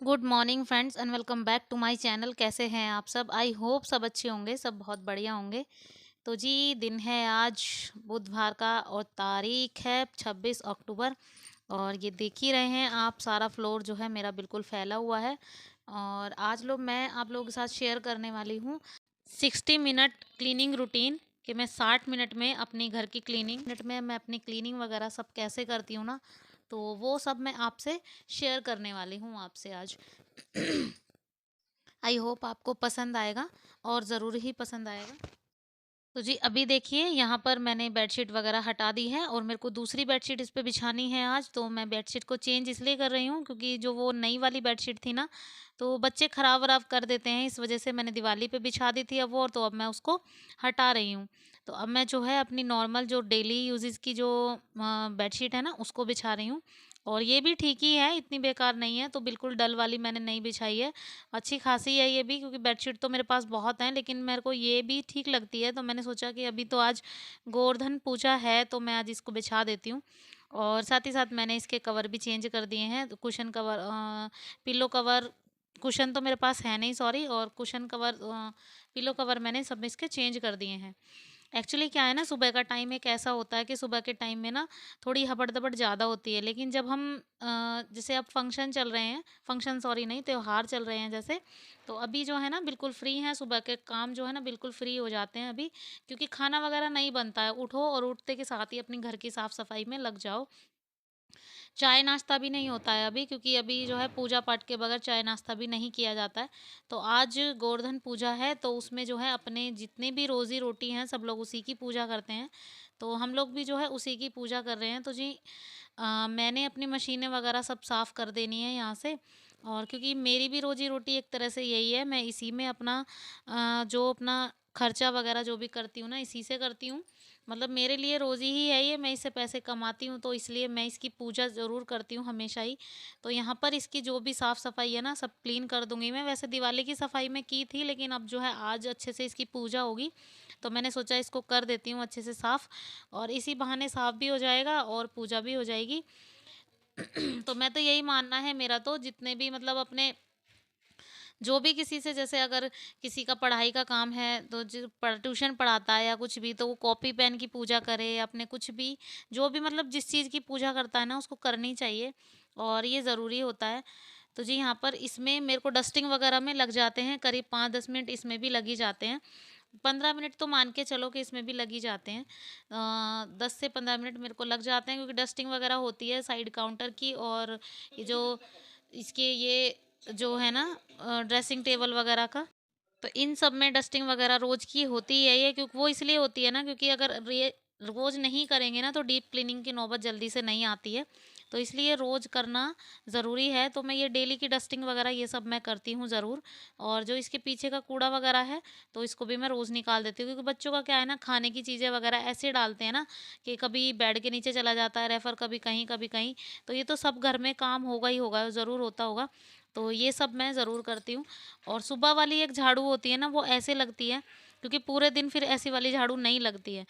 Good morning friends and welcome back to my channel. कैसे हैं आप सब? आई होप सब अच्छे होंगे, सब बहुत बढ़िया होंगे। तो जी, दिन है आज बुधवार का और तारीख है 26 अक्टूबर। और ये देख ही रहे हैं आप, सारा फ्लोर जो है मेरा बिल्कुल फैला हुआ है। और आज मैं आप लोगों के साथ शेयर करने वाली हूँ 60 मिनट क्लीनिंग रूटीन, कि मैं 60 मिनट में अपनी घर की मिनट में मैं अपनी क्लीनिंग वगैरह सब कैसे करती हूँ ना, तो वो सब मैं आपसे शेयर करने वाली हूँ आपसे आज। आई होप आपको पसंद आएगा और ज़रूर ही पसंद आएगा। तो जी, अभी देखिए यहाँ पर मैंने बेडशीट वगैरह हटा दी है और मेरे को दूसरी बेडशीट इस पे बिछानी है आज। तो मैं बेडशीट को चेंज इसलिए कर रही हूँ क्योंकि जो वो नई वाली बेडशीट थी ना, तो बच्चे ख़राब वराब कर देते हैं, इस वज़ह से मैंने दिवाली पे बिछा दी थी अब वो, तो अब मैं उसको हटा रही हूँ। तो अब मैं जो है अपनी नॉर्मल जो डेली यूजेज़ की जो बेडशीट है ना, उसको बिछा रही हूँ। और ये भी ठीक ही है, इतनी बेकार नहीं है, तो बिल्कुल डल वाली मैंने नहीं बिछाई है। अच्छी खासी है ये भी, क्योंकि बेडशीट तो मेरे पास बहुत हैं, लेकिन मेरे को ये भी ठीक लगती है। तो मैंने सोचा कि अभी तो आज गोवर्धन पूजा है, तो मैं आज इसको बिछा देती हूँ। और साथ ही साथ मैंने इसके कवर भी चेंज कर दिए हैं, तो cushion cover, pillow cover, cushion तो मेरे पास है नहीं, सॉरी, और कुशन कवर, पिलो कवर मैंने सब इसके चेंज कर दिए हैं। एक्चुअली क्या है ना, सुबह का टाइम एक ऐसा होता है कि सुबह के टाइम में ना थोड़ी हबड़-दबड़ ज़्यादा होती है। लेकिन जब हम जैसे अब फंक्शन चल रहे हैं, फंक्शन सॉरी नहीं, त्योहार चल रहे हैं जैसे, तो अभी जो है ना बिल्कुल फ्री हैं, सुबह के काम जो है ना बिल्कुल फ्री हो जाते हैं अभी, क्योंकि खाना वगैरह नहीं बनता है। उठो और उठते के साथ ही अपनी घर की साफ-सफाई में लग जाओ। चाय नाश्ता भी नहीं होता है अभी, क्योंकि अभी जो है पूजा पाठ के बगैर चाय नाश्ता भी नहीं किया जाता है। तो आज गोवर्धन पूजा है, तो उसमें जो है अपने जितने भी रोज़ी रोटी हैं सब लोग उसी की पूजा करते हैं। तो हम लोग भी जो है उसी की पूजा कर रहे हैं। तो जी, मैंने अपनी मशीनें वगैरह सब साफ़ कर देनी है यहाँ से। और क्योंकि मेरी भी रोज़ी रोटी एक तरह से यही है, मैं इसी में अपना जो अपना खर्चा वगैरह जो भी करती हूँ ना, इसी से करती हूँ। मतलब मेरे लिए रोज़ी ही है ये, मैं इससे पैसे कमाती हूँ, तो इसलिए मैं इसकी पूजा ज़रूर करती हूँ हमेशा ही। तो यहाँ पर इसकी जो भी साफ़-सफ़ाई है ना, सब क्लीन कर दूँगी मैं। वैसे दिवाली की सफ़ाई मैं की थी, लेकिन अब जो है आज अच्छे से इसकी पूजा होगी, तो मैंने सोचा इसको कर देती हूँ अच्छे से साफ़, और इसी बहाने साफ़ भी हो जाएगा और पूजा भी हो जाएगी। तो मैं तो यही मानना है मेरा, तो जितने भी मतलब अपने जो भी किसी से, जैसे अगर किसी का पढ़ाई का काम है, तो जो ट्यूशन पढ़ाता है या कुछ भी, तो वो कॉपी पेन की पूजा करे, अपने कुछ भी जो भी मतलब जिस चीज़ की पूजा करता है ना, उसको करनी चाहिए और ये ज़रूरी होता है। तो जी, यहाँ पर इसमें मेरे को डस्टिंग वगैरह में लग जाते हैं करीब 5-10 मिनट, इसमें भी लग ही जाते हैं। 15 मिनट तो मान के चलो कि इसमें भी लग ही जाते हैं। 10 से 15 मिनट मेरे को लग जाते हैं, क्योंकि डस्टिंग वगैरह होती है साइड काउंटर की, और ये जो इसके ये जो है ना ड्रेसिंग टेबल वगैरह का, तो इन सब में डस्टिंग वगैरह रोज़ की होती ही है ये, क्योंकि वो इसलिए होती है ना, क्योंकि अगर रे रोज़ नहीं करेंगे ना, तो डीप क्लीनिंग की नौबत जल्दी से नहीं आती है। तो इसलिए रोज़ करना ज़रूरी है, तो मैं ये डेली की डस्टिंग वगैरह ये सब मैं करती हूँ ज़रूर। और जो इसके पीछे का कूड़ा वगैरह है, तो इसको भी मैं रोज़ निकाल देती हूँ, क्योंकि बच्चों का क्या है ना, खाने की चीज़ें वगैरह ऐसे डालते हैं ना कि कभी बेड के नीचे चला जाता है रेफ़र, कभी कहीं, कभी कहीं। तो ये तो सब घर में काम होगा ही होगा, ज़रूर होता होगा। तो ये सब मैं ज़रूर करती हूँ। और सुबह वाली एक झाड़ू होती है ना, वो ऐसे लगती है, क्योंकि पूरे दिन फिर ऐसी वाली झाड़ू नहीं लगती है।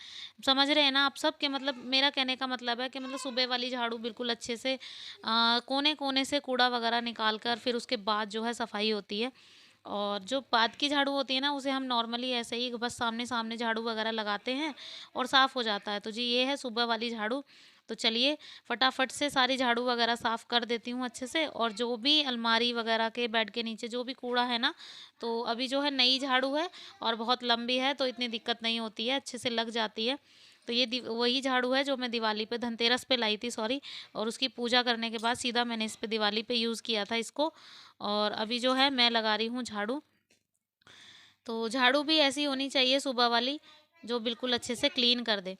समझ रहे हैं ना आप सब? कि मतलब मेरा कहने का मतलब है कि मतलब सुबह वाली झाड़ू बिल्कुल अच्छे से कोने-कोने से कूड़ा वगैरह निकाल कर फिर उसके बाद जो है सफाई होती है। और जो बाद की झाड़ू होती है ना, उसे हम नॉर्मली ऐसे ही बस सामने-सामने झाड़ू वगैरह लगाते हैं और साफ़ हो जाता है। तो जी, ये है सुबह वाली झाड़ू। तो चलिए फटाफट से सारी झाड़ू वगैरह साफ़ कर देती हूँ अच्छे से, और जो भी अलमारी वगैरह के बेड के नीचे जो भी कूड़ा है ना, तो अभी जो है नई झाड़ू है और बहुत लंबी है, तो इतनी दिक्कत नहीं होती है, अच्छे से लग जाती है। तो ये वही झाड़ू है जो मैं दिवाली पे, धनतेरस पे लाई थी सॉरी, और उसकी पूजा करने के बाद सीधा मैंने इस पे दिवाली पे यूज़ किया था इसको। और अभी जो है मैं लगा रही हूँ झाड़ू। तो झाड़ू भी ऐसी होनी चाहिए सुबह वाली, जो बिल्कुल अच्छे से क्लीन कर दे।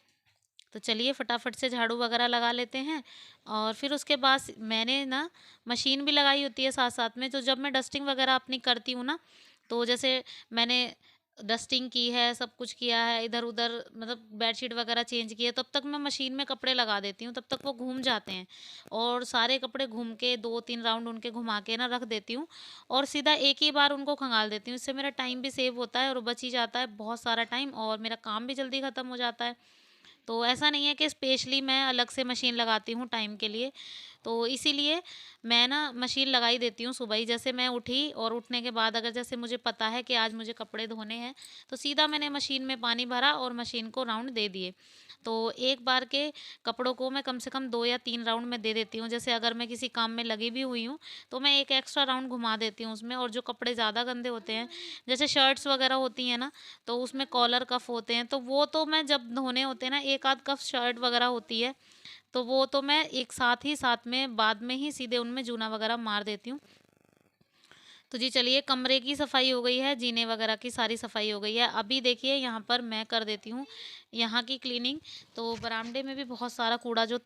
तो चलिए फटाफट से झाड़ू वगैरह लगा लेते हैं। और फिर उसके बाद मैंने ना मशीन भी लगाई होती है साथ साथ में, तो जब मैं डस्टिंग वगैरह अपनी करती हूँ ना, तो जैसे मैंने डस्टिंग की है, सब कुछ किया है, इधर उधर मतलब बेडशीट वगैरह चेंज की है, तब तक मैं मशीन में कपड़े लगा देती हूँ, तब तक वो घूम जाते हैं। और सारे कपड़े घूम के 2-3 राउंड उनके घुमा के ना रख देती हूँ, और सीधा एक ही बार उनको खंगाल देती हूँ। इससे मेरा टाइम भी सेव होता है और बच ही जाता है बहुत सारा टाइम, और मेरा काम भी जल्दी खत्म हो जाता है। तो ऐसा नहीं है कि स्पेशली मैं अलग से मशीन लगाती हूँ टाइम के लिए। तो इसीलिए मैं ना मशीन लगा ही देती हूँ सुबह ही। जैसे मैं उठी और उठने के बाद अगर जैसे मुझे पता है कि आज मुझे कपड़े धोने हैं, तो सीधा मैंने मशीन में पानी भरा और मशीन को राउंड दे दिए। तो एक बार के कपड़ों को मैं कम से कम 2 या 3 राउंड में दे देती हूँ। जैसे अगर मैं किसी काम में लगी भी हुई हूँ, तो मैं एक एक्स्ट्रा राउंड घुमा देती हूँ उसमें। और जो कपड़े ज़्यादा गंदे होते हैं, जैसे शर्ट्स वगैरह होती हैं ना, तो उसमें कॉलर कफ होते हैं, तो वो तो मैं जब धोने होते हैं ना, एक आध कफ शर्ट वगैरह होती है, तो वो तो मैं एक साथ ही साथ में बाद में ही सीधे उनमें जूना वगैरह मार देती हूँ। तो जी चलिए, कमरे की सफाई हो गई है, जीने वगैरह की सारी सफाई हो गई है। अभी देखिए यहाँ पर मैं कर देती हूँ यहाँ की क्लीनिंग। तो बरामदे में भी बहुत सारा कूड़ा जो,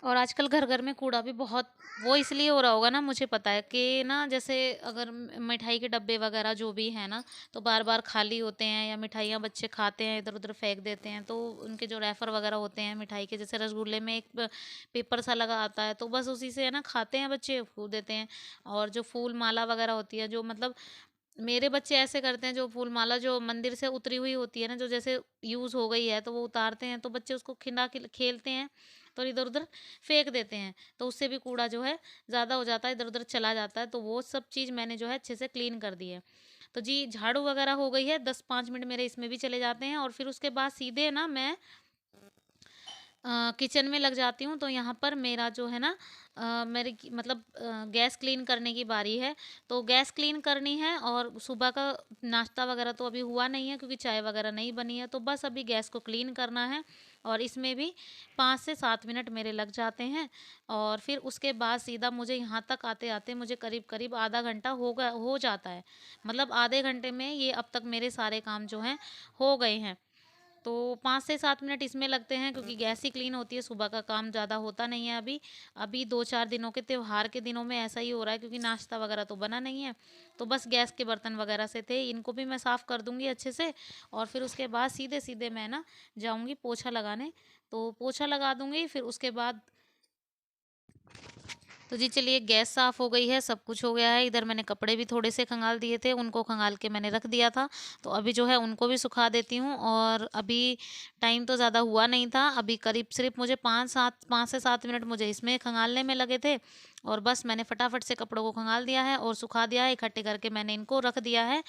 और आजकल घर घर में कूड़ा भी बहुत वो इसलिए हो रहा होगा ना, मुझे पता है कि ना, जैसे अगर मिठाई के डब्बे वगैरह जो भी है ना, तो बार बार खाली होते हैं, या मिठाइयाँ बच्चे खाते हैं इधर उधर फेंक देते हैं, तो उनके जो रैफर वगैरह होते हैं मिठाई के, जैसे रसगुल्ले में एक पेपर सा लगा आता है, तो बस उसी से है ना खाते हैं बच्चे, फूक देते हैं। और जो फूल माला वगैरह होती है, जो मतलब मेरे बच्चे ऐसे करते हैं, जो फूल माला जो मंदिर से उतरी हुई होती है ना, जो जैसे यूज़ हो गई है, तो वो उतारते हैं, तो बच्चे उसको खिला खेलते हैं, तो इधर उधर फेंक देते हैं, तो उससे भी कूड़ा जो है ज़्यादा हो जाता है, इधर उधर चला जाता है। तो वो सब चीज़ मैंने जो है अच्छे से क्लीन कर दी है। तो जी झाड़ू वगैरह हो गई है, 10-5 मिनट मेरे इसमें भी चले जाते हैं, और फिर उसके बाद सीधे ना मैं किचन में लग जाती हूँ। तो यहाँ पर मेरा जो है ना, मतलब गैस क्लीन करने की बारी है। तो गैस क्लीन करनी है, और सुबह का नाश्ता वगैरह तो अभी हुआ नहीं है, क्योंकि चाय वगैरह नहीं बनी है, तो बस अभी गैस को क्लीन करना है। और इसमें भी 5 से 7 मिनट मेरे लग जाते हैं। और फिर उसके बाद सीधा मुझे यहाँ तक आते आते मुझे करीब करीब आधा घंटा हो जाता है। मतलब आधे घंटे में ये अब तक मेरे सारे काम जो हैं हो गए हैं। तो 5 से 7 मिनट इसमें लगते हैं, क्योंकि गैस ही क्लीन होती है, सुबह का काम ज़्यादा होता नहीं है अभी। अभी 2-4 दिनों के त्योहार के दिनों में ऐसा ही हो रहा है, क्योंकि नाश्ता वगैरह तो बना नहीं है। तो बस गैस के बर्तन वगैरह से थे, इनको भी मैं साफ़ कर दूंगी अच्छे से। और फिर उसके बाद सीधे सीधे मैं ना जाऊंगी पोछा लगाने। तो पोछा लगा दूंगी, फिर उसके बाद तो जी चलिए, गैस साफ़ हो गई है, सब कुछ हो गया है। इधर मैंने कपड़े भी थोड़े से खंगाल दिए थे, उनको खंगाल के मैंने रख दिया था। तो अभी जो है उनको भी सुखा देती हूँ। और अभी टाइम तो ज़्यादा हुआ नहीं था, अभी करीब सिर्फ मुझे 5 से 7 मिनट मुझे इसमें खंगालने में लगे थे। और बस मैंने फटाफट से कपड़ों को खंगाल दिया है और सुखा दिया है, इकट्ठे करके मैंने इनको रख दिया है।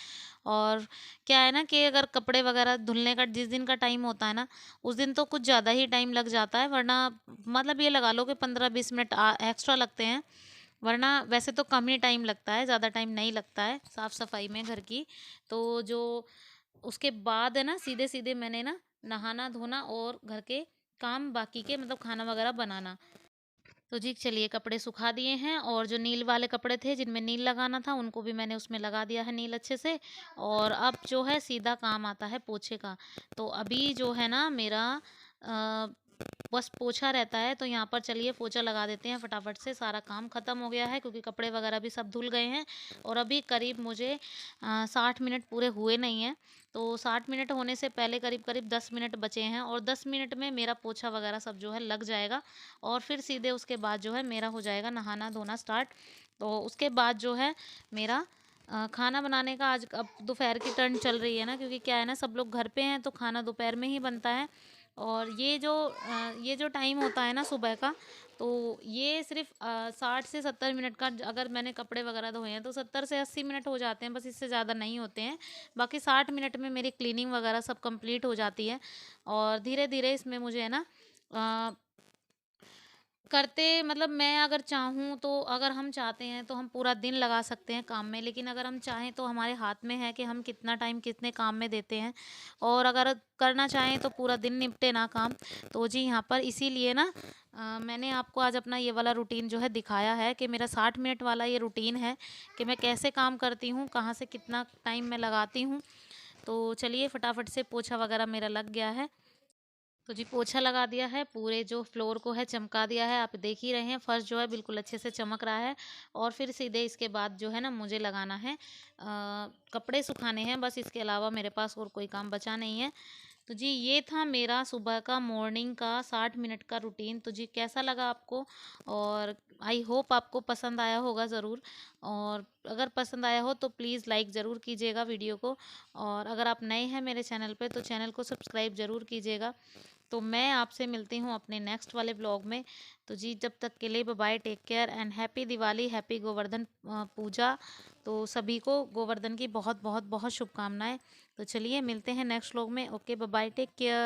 और क्या है ना, कि अगर कपड़े वगैरह धुलने का जिस दिन का टाइम होता है ना, उस दिन तो कुछ ज़्यादा ही टाइम लग जाता है, वरना मतलब ये लगा लो कि 15-20 मिनट एक्स्ट्रा लगते हैं। वरना वैसे तो कम ही टाइम लगता है, ज़्यादा टाइम नहीं लगता है साफ़ सफाई में घर की। तो जो उसके बाद है ना, सीधे सीधे मैंने ना नहाना धोना और घर के काम बाकी के, मतलब खाना वगैरह बनाना। तो जी चलिए, कपड़े सुखा दिए हैं, और जो नील वाले कपड़े थे जिनमें नील लगाना था, उनको भी मैंने उसमें लगा दिया है नील अच्छे से। और अब जो है सीधा काम आता है पोछे का। तो अभी जो है ना मेरा अ, बस पोछा रहता है, तो यहाँ पर चलिए पोछा लगा देते हैं फटाफट से। सारा काम ख़त्म हो गया है, क्योंकि कपड़े वगैरह भी सब धुल गए हैं। और अभी करीब मुझे 60 मिनट पूरे हुए नहीं हैं। तो 60 मिनट होने से पहले करीब करीब 10 मिनट बचे हैं, और 10 मिनट में मेरा पोछा वगैरह सब जो है लग जाएगा। और फिर सीधे उसके बाद जो है मेरा हो जाएगा नहाना धोना स्टार्ट। तो उसके बाद जो है मेरा खाना बनाने का, आज अब दोपहर की टर्न चल रही है ना, क्योंकि क्या है ना, सब लोग घर पे हैं, तो खाना दोपहर में ही बनता है। और ये जो टाइम होता है ना सुबह का, तो ये सिर्फ 60 से 70 मिनट का, अगर मैंने कपड़े वगैरह धोए हैं तो 70 से 80 मिनट हो जाते हैं, बस इससे ज़्यादा नहीं होते हैं। बाकी 60 मिनट में मेरी क्लीनिंग वगैरह सब कंप्लीट हो जाती है। और धीरे धीरे इसमें मुझे है ना करते, मतलब मैं अगर चाहूँ तो, अगर हम चाहते हैं तो हम पूरा दिन लगा सकते हैं काम में, लेकिन अगर हम चाहें तो हमारे हाथ में है कि हम कितना टाइम कितने काम में देते हैं। और अगर करना चाहें तो पूरा दिन निपटे ना काम। तो जी यहाँ पर इसीलिए ना मैंने आपको आज अपना ये वाला रूटीन जो है दिखाया है, कि मेरा 60 मिनट वाला ये रूटीन है, कि मैं कैसे काम करती हूँ, कहाँ से कितना टाइम मैं लगाती हूँ। तो चलिए, फटाफट से पोछा वगैरह मेरा लग गया है। तो जी पोछा लगा दिया है, पूरे जो फ्लोर को है चमका दिया है, आप देख ही रहे हैं, फर्श जो है बिल्कुल अच्छे से चमक रहा है। और फिर सीधे इसके बाद जो है ना मुझे लगाना है कपड़े सुखाने हैं, बस इसके अलावा मेरे पास और कोई काम बचा नहीं है। तो जी ये था मेरा सुबह का मॉर्निंग का 60 मिनट का रूटीन। तो जी कैसा लगा आपको? और आई होप आपको पसंद आया होगा ज़रूर। और अगर पसंद आया हो तो प्लीज़ लाइक ज़रूर कीजिएगा वीडियो को। और अगर आप नए हैं मेरे चैनल पे, तो चैनल को सब्सक्राइब ज़रूर कीजिएगा। तो मैं आपसे मिलती हूँ अपने नेक्स्ट वाले ब्लॉग में। तो जी जब तक के लिए bye bye, take care and happy Diwali, happy Govardhan Puja. तो सभी को गोवर्धन की बहुत बहुत बहुत शुभकामनाएं। तो चलिए मिलते हैं नेक्स्ट ब्लॉग में। Okay bye bye, take care.